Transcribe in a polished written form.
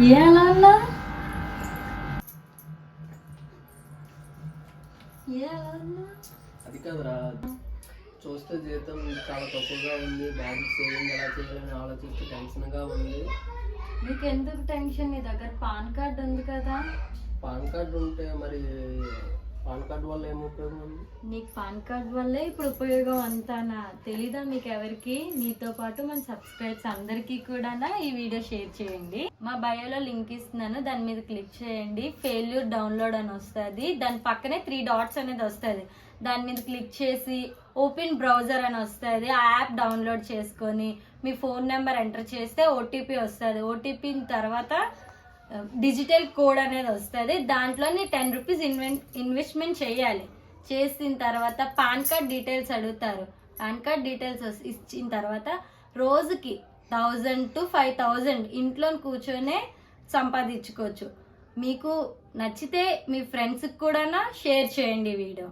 ఏలా అది కాదురా, చూస్తే జీతం చాలా తక్కువగా ఉంది, బ్యాంక్ సేవింగ్ ఎలా చేయాలని ఆలోచిస్తే టెన్షన్గా ఉంది. నీకెందుకు టెన్షన్? నీ దగ్గర పాన్ కార్డు ఉంది కదా. పాన్ కార్డు ఉంటే మరి పాన్ కార్డు వల్ల ఏం ఉపయోగం ఉంది? నీకు పాన్ కార్డు వల్లే ఇప్పుడు ఉపయోగం అంతానా? తెలీదా మీకు ఎవరికి? నీతో పాటు మన సబ్స్క్రైబర్స్ అందరికీ కూడా ఈ వీడియో షేర్ చేయండి. మా బయోలో లింక్ ఇస్తున్నాను, దాని మీద క్లిక్ చేయండి. ఫెయిల్యూర్ డౌన్లోడ్ అని వస్తుంది, దాని పక్కనే 3 డాట్స్ అనేది వస్తుంది. దాని మీద క్లిక్ చేసి ఓపెన్ బ్రౌజర్ అని వస్తుంది. ఆ యాప్ డౌన్లోడ్ చేసుకొని మీ ఫోన్ నెంబర్ ఎంటర్ చేస్తే ఓటీపీ వస్తుంది. ఓటీపీ తర్వాత డిజిటల్ కోడ్ అనేది వస్తుంది. దాంట్లో 10 రూపీస్ ఇన్వెస్ట్మెంట్ చేయాలి. చేసిన తర్వాత పాన్ కార్డ్ డీటెయిల్స్ అడుగుతారు. పాన్ కార్డ్ డీటెయిల్స్ ఇచ్చిన తర్వాత రోజుకి 1000 to 5000 ఇంట్లో కూర్చొనే సంపాదించుకోవచ్చు. మీకు నచ్చితే మీ ఫ్రెండ్స్కి కూడా షేర్ చేయండి వీడియో.